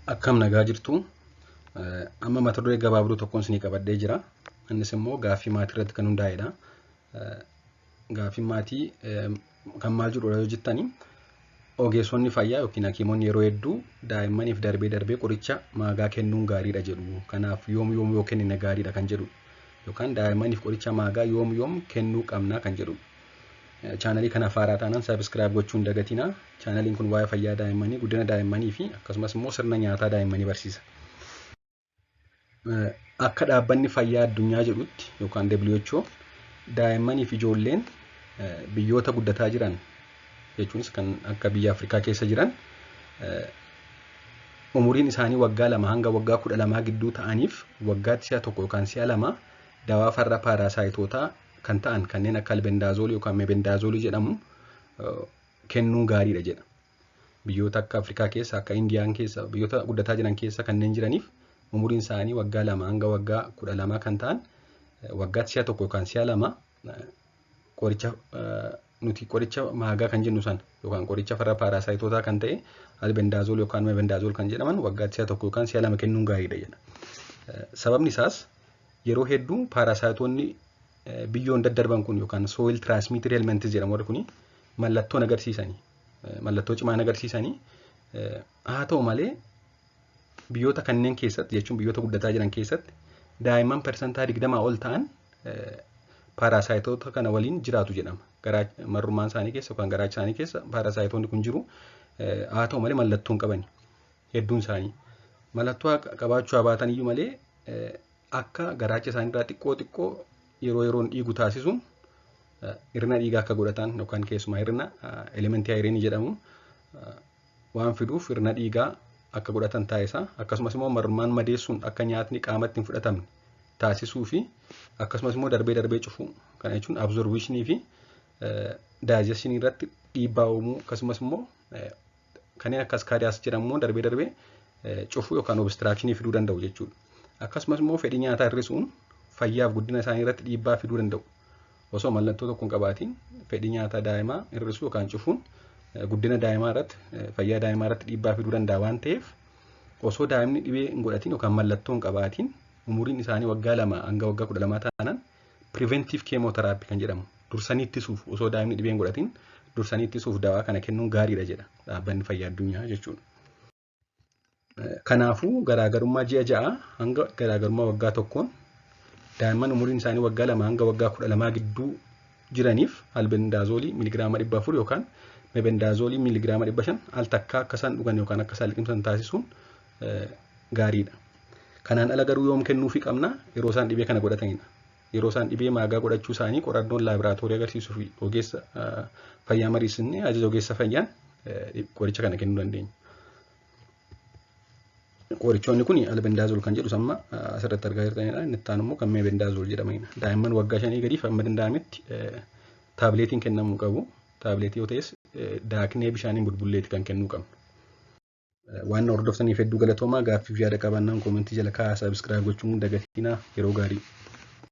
Akkam nagaa jirtu. Amma mata duree gabaabduu tokkoon isinii qabadhee jira. Innis immoo gaaffii maatii irratti kan hundaa'edha. Gaaffiin maatii kan maal jedhudha yoo jettani, ogeessonni fayyaa yookiin hakiimonni yeroo hedduu daa'immaniif darbee qoricha maagaa kennuun gaariidha jedhu. Kanaaf yoom yoo kennine gaariidha kan jedhu. Yookaan daa'immaniif qoricha maagaa yoom kennuu qabna kan jedhu. Chaanalii kana faaraa taanaan sabiskiraayib gochuu hin dagatinaa. Chaanaliin kun waa'ee fayyaa daa'immanii, guddina daa'immanii fi akkasumas immoo sirna nyaataa daa'immanii barsiisa. Akka dhaabbanni fayyaa addunyaa jedhutti yookaan WHO daa'immanii fi ijoolleen biyyoota guddataa jiran jechuunis kan akka biyya Afrikaa keessa jiran umuriin isaanii waggaa 2 hanga waggaa 12 gidduu ta'aniif waggaatti si'a 1 yookaan si'a 2 dawaa farra paarasaayitootaa kan ta'an kanneen akka albendaazoolii yookaan mebendaazolii jedhamu kennuun gaariidha jedha. Biyyoota akka Afrikaa keessa, akka Indiyaan keessa, biyyoota guddataa jiran keessa kanneen jiraniif umuriin isaanii waggaa 2 hanga waggaa 12 kan ta'an waggaatti si'a 1 yookaan si'a 2 qoricha maagaa kan jennu san yookaan qoricha farra paarasaayitootaa kan ta'e albendaazool yookaan mebendaazol kan jedhaman waggaatti si'a 1 yookaan si'a 2 kennuun gaariidha jedha. Sababni isaas yeroo hedduu paarasaayitoonni biyyoon daddarban kun yookaan soil transmitted elements jedhamu warri kuni mallattoo agarsiisanii, mallattoo cimaa agarsiisanii haa ta'u malee biyyoota kanneen keessatti jechuun biyyoota guddataa jiran keessatti daa'imman persentaa 20 ol ta'an paarasaayitoota kana waliin jiraatu jedhama. Marrummaan isaanii keessa yookaan garaacha isaanii keessa paarasaayitoonni kun jiru. Haa ta'u malee mallattoo hin qaban hedduun isaanii. Mallattoo qabaachuu baatan iyyuu malee akka garaacha isaanii irraa xiqqoo yeroon dhiigu taasisuun hirna dhiigaa akka godhatan yookaan keessumaa hirna elementii ayireenii jedhamu waan fiduuf hirna dhiigaa akka godhatan taasisa. Akkasumas immoo marrummaan madeessuun akka nyaatni qaamatti hin fudhatamne taasisuu fi akkasumas immoo darbee cufuu kana jechuun absorptionii fi digestionii irratti dhiibbaa uumuu akkasumas immoo kanneen akka skaadiyaas jedhamu darbee cufuu yookaan obstructionii fiduu danda'u jechuudha. Akkasumas immoo fedhii nyaataa hir'isuun fayyaaf guddina isaanii irratti dhiibbaa fiduu danda'u. Osoo mallattoo tokko hin qabaatiin fedhii nyaataa daa'imaa hir'isuu yookaan cufuun guddina daa'imaa irratti fayyaa daa'imaa irratti dhiibbaa fiduu danda'a waan ta'eef osoo daa'imni dhibee hin godhatiin yookaan mallattoo hin qabaatiin umuriin isaanii waggaa 2 hanga waggaa 12 ta'an preventive chemotherapy kan jedhamu dursanii ittisuuf osoo daa'imni dhibee hin godhatiin dursanii ittisuuf dawaa kana kennuun gaariidha jedha dhaabbanni fayyaa addunyaa jechuudha. Kanaafuu garaagarummaa ji'a 6 hanga garaagarummaa waggaa 1 daa'imman umuriin isaanii waggaa 2 hanga waggaa 12 gidduu jiraniif albendaazoolii miligiraama 400 yookaan mebendaazolii miligiraama 500 al takkaa akka isaan dhugan yookaan akka isaan liqimsan taasisuun gaariidha. Kanaan ala garuu yoom kennuufii qabna yeroo isaan dhibee kana godhatanidha. Yeroo isaan dhibee maagaa godhachuu isaanii qorannoon laaboraatoorii agarsiisuu fi ogeessa fayyaa mariisisnee ajaja ogeessa fayyaan qoricha kana kennuu dandeenya. Qorichoonni kun albendaazool kan jedhu amma asirratti argaa jirtanidha. Inni itti aanu immoo kan mebendaazol jedhamanidha. Daa'imman waggaa 5 gadiif amma danda'ametti taabileetiin kennamuu qabu. Taabileetii yoo ta'es daaknee bishaaniin bulbulleetti kan kennuu qabnu. Waan hordoftaniif hedduu galatoomaa. Gaaffii fi yaada qabaannaan koomentii jala kaa'aa sabiskiraayib gochuun dagatinaa. Yeroo gaarii.